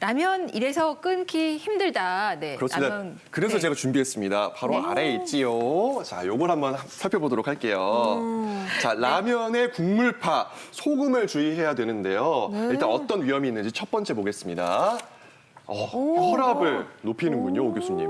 라면 이래서 끊기 힘들다. 네. 그렇습니다. 라면, 그래서 네. 제가 준비했습니다. 바로 아래에 있지요. 자, 요걸 한번 살펴보도록 할게요. 자, 라면의 국물파, 소금을 주의해야 되는데요. 일단 어떤 위험이 있는지 첫 번째 보겠습니다. 혈압을 높이는군요, 오 교수님.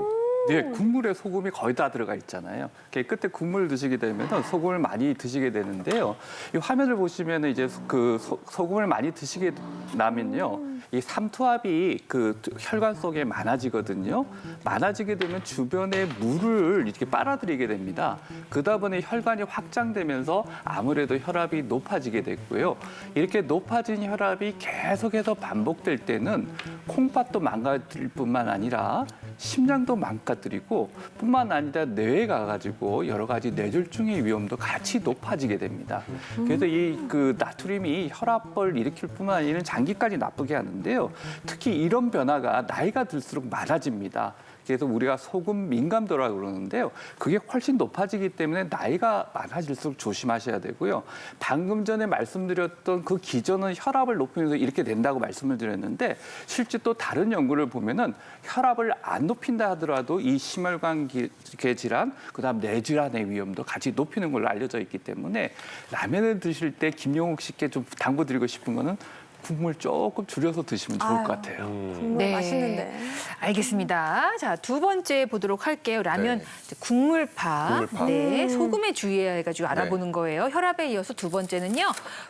네, 국물에 소금이 거의 다 들어가 있잖아요. 끝에 국물을 드시게 되면 소금을 많이 드시게 되는데요. 이 화면을 보시면 이제 그 소금을 많이 드시게 나면요. 이 삼투압이 그 혈관 속에 많아지거든요. 많아지게 되면 주변에 물을 이렇게 빨아들이게 됩니다. 그러다 보니 혈관이 확장되면서 아무래도 혈압이 높아지게 됐고요. 이렇게 높아진 혈압이 계속해서 반복될 때는 콩팥도 망가질 뿐만 아니라 심장도 망가뜨리고 뿐만 아니라 뇌에 가가지고 여러 가지 뇌졸중의 위험도 같이 높아지게 됩니다. 그래서 이 그 나트륨이 혈압을 일으킬 뿐만 아니라 장기까지 나쁘게 하는데요. 특히 이런 변화가 나이가 들수록 많아집니다. 그래서 우리가 소금 민감도라고 그러는데요. 그게 훨씬 높아지기 때문에 나이가 많아질수록 조심하셔야 되고요. 방금 전에 말씀드렸던 그 기전은 혈압을 높이면서 이렇게 된다고 말씀을 드렸는데 실제 또 다른 연구를 보면은 혈압을 안 높인다 하더라도 이 심혈관계 질환, 그다음 뇌질환의 위험도 같이 높이는 걸로 알려져 있기 때문에 라면을 드실 때 김용욱 씨께 좀 당부드리고 싶은 거는 국물 조금 줄여서 드시면 좋을 것 같아요. 국물 네. 맛있는데. 알겠습니다. 자, 두 번째 보도록 할게요. 라면 네. 이제 국물파. 국물파. 네, 소금에 주의해가지고 알아보는 거예요. 혈압에 이어서 두 번째는요.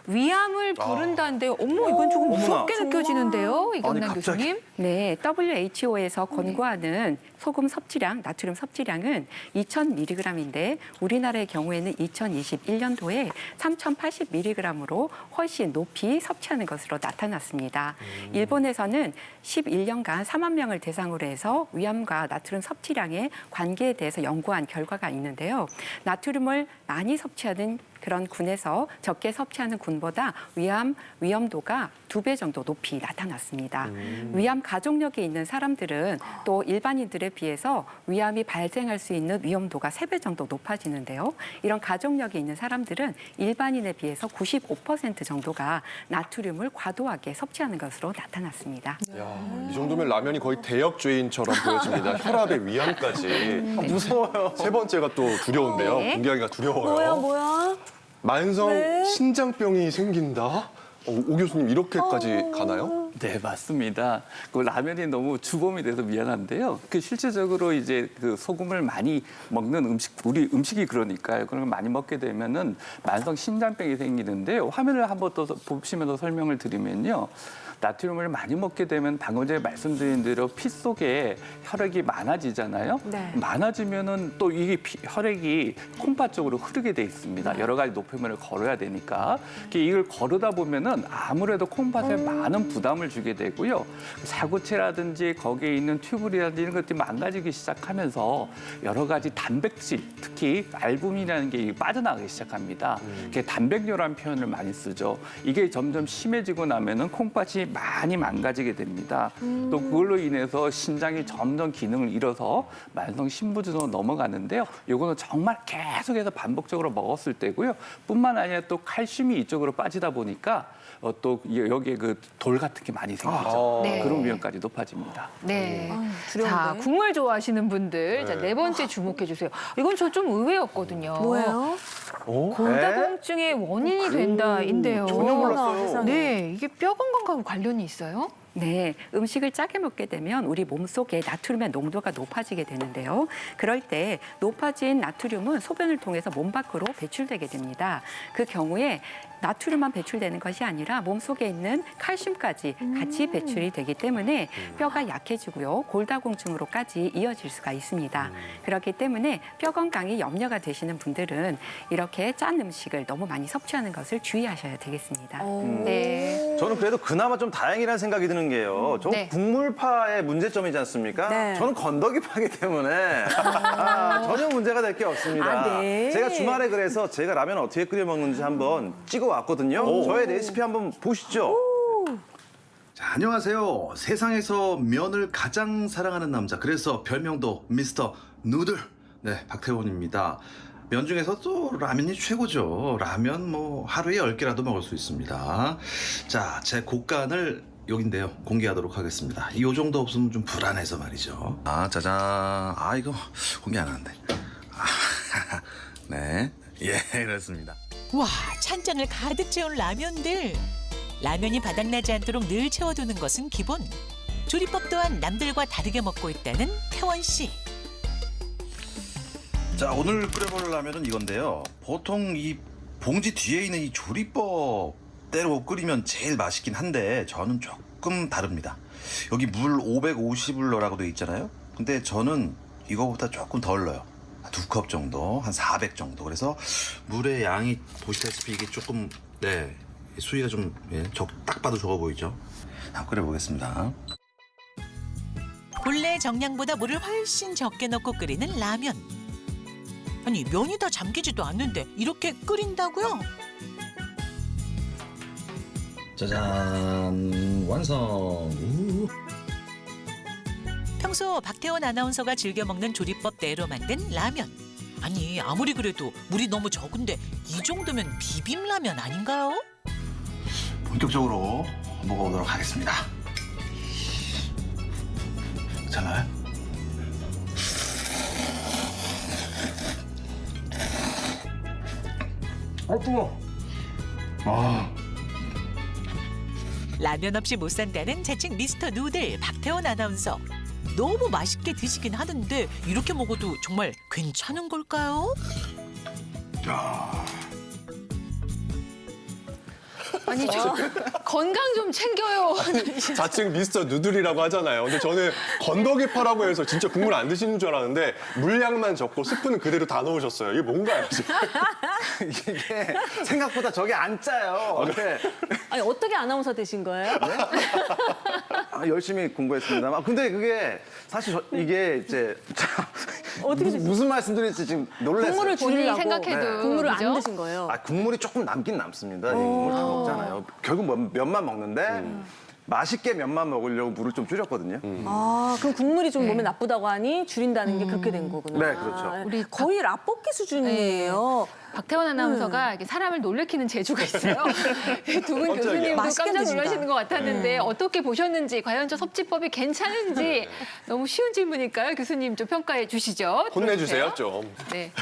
위암을 부른다는데요. 어머, 이건 조금 무섭게 느껴지는데요. 이경란 교수님. 네, WHO에서 권고하는 소금 섭취량, 나트륨 섭취량은 2,000mg인데 우리나라의 경우에는 2021년도에 3,080mg으로 훨씬 높이 섭취하는 것으로 나타났습니다. 일본에서는 11년간 4만 명을 대상으로 해서 위암과 나트륨 섭취량의 관계에 대해서 연구한 결과가 있는데요. 나트륨을 많이 섭취하는 그런 군에서 적게 섭취하는 군보다 위험도가 2배 정도 높이 나타났습니다. 위암 가족력에 있는 사람들은 또 일반인들에 비해서 위암이 발생할 수 있는 위험도가 3배 정도 높아지는데요. 이런 가족력에 있는 사람들은 일반인에 비해서 95% 정도가 나트륨을 과도하게 섭취하는 것으로 나타났습니다. 이 정도면 라면이 거의 대역죄인처럼 보여집니다. 혈압에 위암까지. 무서워요. 세 번째가 또 두려운데요. 네. 공개하기가 두려워요. 뭐야? 만성 네. 신장병이 생긴다? 오 교수님 이렇게까지 가나요? 네, 맞습니다. 그 라면이 너무 주범이 돼서 미안한데요. 그 실제적으로 이제 그 소금을 많이 먹는 우리 음식이 그러니까요. 그런 걸 많이 먹게 되면은 만성 신장병이 생기는데요. 화면을 한번 더 보시면서 설명을 드리면요. 나트륨을 많이 먹게 되면 방금 전에 말씀드린 대로 피 속에 혈액이 많아지잖아요. 네. 많아지면은 또 이게 혈액이 콩팥 쪽으로 흐르게 돼 있습니다. 여러 가지 노폐물을 걸어야 되니까. 이걸 거르다 보면은 아무래도 콩팥에 많은 부담을 주게 되고요. 사구체라든지 거기에 있는 튜브라든지 이런 것들이 망가지기 시작하면서 여러 가지 단백질, 특히 알부민이라는 게 빠져나가기 시작합니다. 그게 단백뇨라는 표현을 많이 쓰죠. 이게 점점 심해지고 나면은 콩팥이 많이 망가지게 됩니다. 또 그걸로 인해서 신장이 점점 기능을 잃어서 만성 신부전으로 넘어가는데요. 이거는 정말 계속해서 반복적으로 먹었을 때고요. 뿐만 아니라 또 칼슘이 이쪽으로 빠지다 보니까 또 여기에 그 돌 같은 게 많이 생기죠. 네. 그런 위험까지 높아집니다. 네. 두려운데. 자, 국물 좋아하시는 분들. 자, 네 번째 주목해 주세요. 이건 저 좀 의외였거든요. 뭐예요? 골다공증의 원인이 된다인데요. 전혀 몰랐어요. 세상에. 네, 이게 뼈 건강과 관련이 있어요? 네, 음식을 짜게 먹게 되면 우리 몸속에 나트륨의 농도가 높아지게 되는데요. 그럴 때 높아진 나트륨은 소변을 통해서 몸 밖으로 배출되게 됩니다. 그 경우에 나트륨만 배출되는 것이 아니라 몸속에 있는 칼슘까지 같이 배출이 되기 때문에 뼈가 약해지고요. 골다공증으로까지 이어질 수가 있습니다. 그렇기 때문에 뼈 건강이 염려가 되시는 분들은 이렇게 짠 음식을 너무 많이 섭취하는 것을 주의하셔야 되겠습니다. 네. 저는 그래도 그나마 좀 다행이라는 생각이 드는 게요. 저 네. 국물파의 문제점이지 않습니까? 네. 저는 건더기파기 때문에 전혀 문제가 될 게 없습니다. 아, 네. 제가 주말에 그래서 제가 라면 어떻게 끓여 먹는지 한번 찍어 왔거든요. 저의 레시피 한번 보시죠. 자, 안녕하세요. 세상에서 면을 가장 사랑하는 남자. 그래서 별명도 미스터 누들. 네, 박태원입니다. 면 중에서 또 라면이 최고죠. 라면 뭐 하루에 10개라도 먹을 수 있습니다. 자, 제 곡간을 여긴데요. 공개하도록 하겠습니다. 이 정도 없으면 좀 불안해서 말이죠. 아, 짜잔. 아, 이거 공개 안 하는데. 아, 네. 예, 그렇습니다. 와, 찬장을 가득 채운 라면들. 라면이 바닥나지 않도록 늘 채워두는 것은 기본. 조리법 또한 남들과 다르게 먹고 있다는 태원 씨. 자, 오늘 끓여볼 라면은 이건데요. 보통 이 봉지 뒤에 있는 이 조리법대로 끓이면 제일 맛있긴 한데 저는 조금 다릅니다. 여기 물 550을 넣으라고 돼 있잖아요. 근데 저는 이거보다 조금 덜 넣어요. 2컵 정도, 한 400 정도. 그래서 물의 양이 보시다시피 이게 조금 수위가 좀 딱 봐도 적어 보이죠. 한번 끓여보겠습니다. 본래 정량보다 물을 훨씬 적게 넣고 끓이는 라면. 아니, 면이 다 잠기지도 않는데 이렇게 끓인다고요? 짜잔, 완성. 평소 박태원 아나운서가 즐겨 먹는 조리법대로 만든 라면. 아니, 아무리 그래도 물이 너무 적은데 이 정도면 비빔라면 아닌가요? 본격적으로 먹어보도록 하겠습니다. 괜찮아요? 뜨거워. 라면 없이 못 산다는 자칭 미스터 누들 박태원 아나운서. 너무 맛있게 드시긴 하는데 이렇게 먹어도 정말 괜찮은 걸까요? 아니 저 건강 좀 챙겨요. 자칭 미스터 누들이라고 하잖아요. 근데 저는 건더기파라고 해서 진짜 국물 안 드시는 줄 알았는데 물량만 적고 스프는 그대로 다 넣으셨어요. 이게 뭔가요, 지금? 이게 생각보다 저게 안 짜요. 네. 아니 어떻게 아나운서 되신 거예요? 열심히 공부했습니다. 근데 그게 사실 이게 이제 어떻게 무슨 말씀드릴지 지금 놀랐어요. 국물을 본인이 줄이려고 생각해도 국물을 그죠? 안 드신 거예요. 국물이 조금 남긴 남습니다. 이 국물 다 먹잖아요. 결국 면만 먹는데 맛있게 면만 먹으려고 물을 좀 줄였거든요. 아, 그럼 국물이 좀 몸에 나쁘다고 하니 줄인다는 게 그렇게 된 거구나. 네, 그렇죠. 우리 거의 라볶이 수준이에요. 박태원 아나운서가 이렇게 사람을 놀래키는 재주가 있어요. 두 분 깜짝이야. 교수님도 맛있게 깜짝 드신다. 놀라시는 것 같았는데 어떻게 보셨는지, 과연 저 섭취법이 괜찮은지 너무 쉬운 질문일까요? 교수님 좀 평가해 주시죠. 혼내주세요, 좀. 네.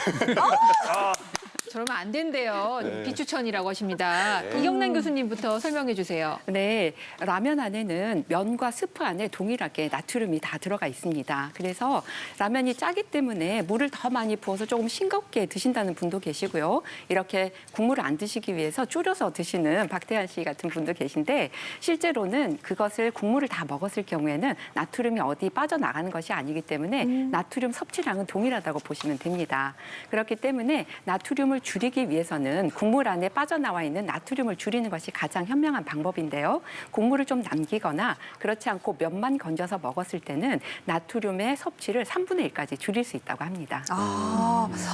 저러면 안 된대요. 네. 비추천이라고 하십니다. 이경란 교수님부터 설명해 주세요. 네, 라면 안에는 면과 스프 안에 동일하게 나트륨이 다 들어가 있습니다. 그래서 라면이 짜기 때문에 물을 더 많이 부어서 조금 싱겁게 드신다는 분도 계시고요. 이렇게 국물을 안 드시기 위해서 줄여서 드시는 박태환 씨 같은 분도 계신데 실제로는 그것을 국물을 다 먹었을 경우에는 나트륨이 어디 빠져나가는 것이 아니기 때문에 나트륨 섭취량은 동일하다고 보시면 됩니다. 그렇기 때문에 나트륨을 줄이기 위해서는 국물 안에 빠져나와 있는 나트륨을 줄이는 것이 가장 현명한 방법인데요. 국물을 좀 남기거나 그렇지 않고 면만 건져서 먹었을 때는 나트륨의 섭취를 3분의 1까지 줄일 수 있다고 합니다.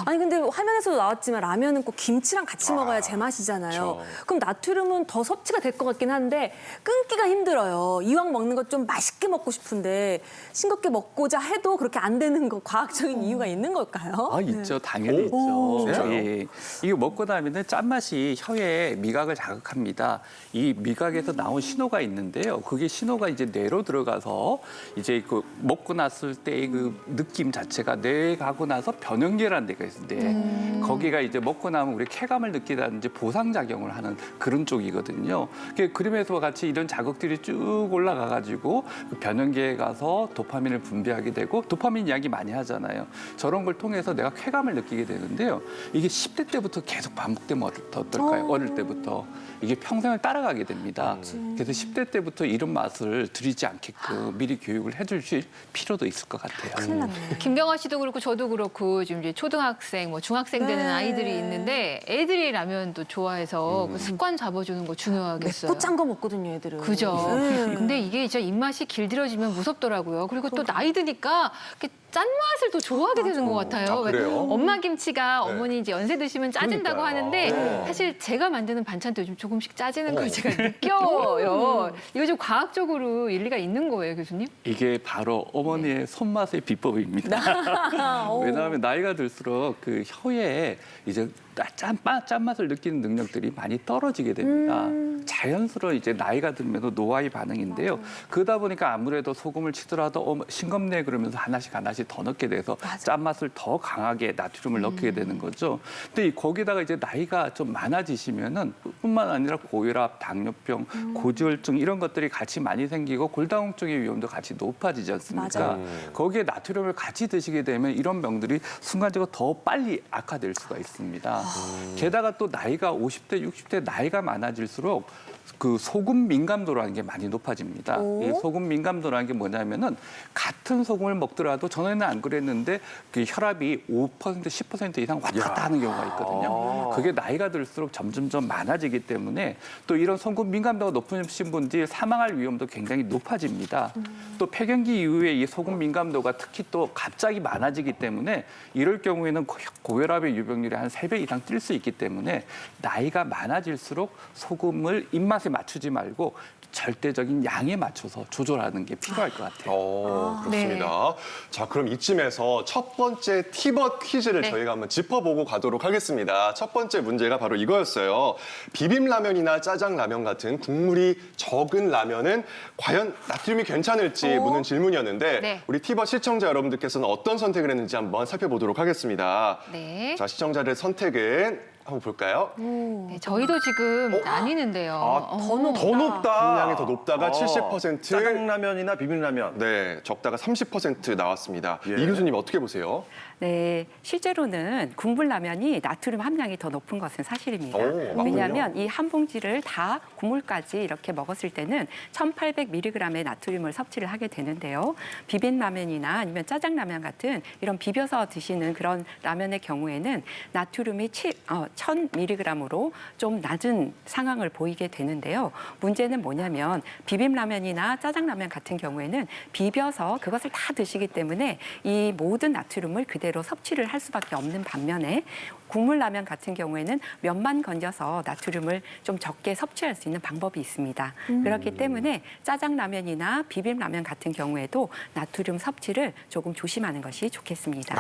아니 근데 화면에서도 나왔지만 라면은 꼭 김치랑 같이 먹어야 제맛이잖아요. 그쵸. 그럼 나트륨은 더 섭취가 될 것 같긴 한데 끊기가 힘들어요. 이왕 먹는 것 좀 맛있게 먹고 싶은데 싱겁게 먹고자 해도 그렇게 안 되는 거 과학적인 이유가 있는 걸까요? 아, 있죠. 당연히 오, 있죠. 진짜요? 예. 이거 먹고 나면은 짠맛이 혀의 미각을 자극합니다. 이 미각에서 나온 신호가 있는데요. 그게 신호가 이제 뇌로 들어가서 이제 그 먹고 났을 때의 그 느낌 자체가 뇌에 가고 나서 변형계라는 데가 있는데 거기가 이제 먹고 나면 우리 쾌감을 느끼다든지 보상작용을 하는 그런 쪽이거든요. 그림에서 같이 이런 자극들이 쭉 올라가가지고 그 변형계에 가서 도파민을 분비하게 되고 도파민 이야기 많이 하잖아요. 저런 걸 통해서 내가 쾌감을 느끼게 되는데요. 이게 10대 때부터 계속 반복되면 어떨까요? 어릴 때부터. 이게 평생을 따라가게 됩니다. 그래서 10대 때부터 이런 맛을 들이지 않게끔 미리 교육을 해주실 필요도 있을 것 같아요. 큰일 났네. 김경아 씨도 그렇고 저도 그렇고 지금 이제 초등학생, 뭐 중학생 되는 네. 아이들이 있는데 애들이 라면도 좋아해서 그 습관 잡아주는 거 중요하겠어요. 맵고 짠 거 먹거든요, 애들은. 그죠. 네. 근데 이게 진짜 입맛이 길들여지면 무섭더라고요. 그리고 또 나이 드니까 이렇게 짠맛을 더 좋아하게 되는 것 같아요. 아, 그래요? 왜 엄마 김치가 네. 어머니 이제 연세 드시면 짜진다고 그러니까요. 하는데 네. 사실 제가 만드는 반찬도 요즘 조금씩 짜지는 걸 제가 느껴요. 이거 좀 과학적으로 일리가 있는 거예요, 교수님? 이게 바로 어머니의 손맛의 비법입니다. 왜냐하면 나이가 들수록 그 혀에 이제 짠맛을 느끼는 능력들이 많이 떨어지게 됩니다. 자연스러운 이제 나이가 들면서 노화의 반응인데요. 그러다 보니까 아무래도 소금을 치더라도 싱겁네 그러면서 하나씩 더 넣게 돼서 짠맛을 더 강하게 나트륨을 넣게 되는 거죠. 근데 거기다가 이제 나이가 좀 많아지시면은 뿐만 아니라 고혈압, 당뇨병, 고지혈증 이런 것들이 같이 많이 생기고 골다공증의 위험도 같이 높아지지 않습니까? 거기에 나트륨을 같이 드시게 되면 이런 병들이 순간적으로 더 빨리 악화될 수가 있습니다. 게다가 또 나이가 50대, 60대 나이가 많아질수록 그 소금 민감도라는 게 많이 높아집니다. 이 소금 민감도라는 게 뭐냐면은 같은 소금을 먹더라도 전에는 안 그랬는데 그 혈압이 5%, 10% 이상 왔다 갔다 하는 경우가 있거든요. 그게 나이가 들수록 점점점 많아지기 때문에 또 이런 소금 민감도가 높으신 분들이 사망할 위험도 굉장히 높아집니다. 또 폐경기 이후에 이 소금 민감도가 특히 또 갑자기 많아지기 때문에 이럴 경우에는 고혈압의 유병률이 한 3배 이상 뛸 수 있기 때문에 나이가 많아질수록 소금을 입맛에 맞추지 말고 절대적인 양에 맞춰서 조절하는 게 필요할 것 같아요. 그렇습니다. 자, 그럼 이쯤에서 첫 번째 티벗 퀴즈를 저희가 한번 짚어보고 가도록 하겠습니다. 첫 번째 문제가 바로 이거였어요. 비빔라면이나 짜장라면 같은 국물이 적은 라면은 과연 나트륨이 괜찮을지 묻는 질문이었는데 우리 티벗 시청자 여러분들께서는 어떤 선택을 했는지 한번 살펴보도록 하겠습니다. 네. 자, 시청자들의 선택은 한번 볼까요? 네, 저희도 지금 나뉘는데요. 더 높다. 함량이 더 높다가 70%. 짜장라면이나 비빔라면. 네, 적다가 30% 나왔습니다. 예. 이 교수님 어떻게 보세요? 네, 실제로는 국물 라면이 나트륨 함량이 더 높은 것은 사실입니다. 맞군요. 왜냐하면 이 한 봉지를 다 국물까지 이렇게 먹었을 때는 1,800mg의 나트륨을 섭취를 하게 되는데요. 비빔라면이나 아니면 짜장라면 같은 이런 비벼서 드시는 그런 라면의 경우에는 나트륨이 1,000mg으로 좀 낮은 상황을 보이게 되는데요. 문제는 뭐냐면 비빔라면이나 짜장라면 같은 경우에는 비벼서 그것을 다 드시기 때문에 이 모든 나트륨을 그대로 섭취를 할 수밖에 없는 반면에 국물 라면 같은 경우에는 면만 건져서 나트륨을 좀 적게 섭취할 수 있는 방법이 있습니다. 그렇기 때문에 짜장라면이나 비빔라면 같은 경우에도 나트륨 섭취를 조금 조심하는 것이 좋겠습니다.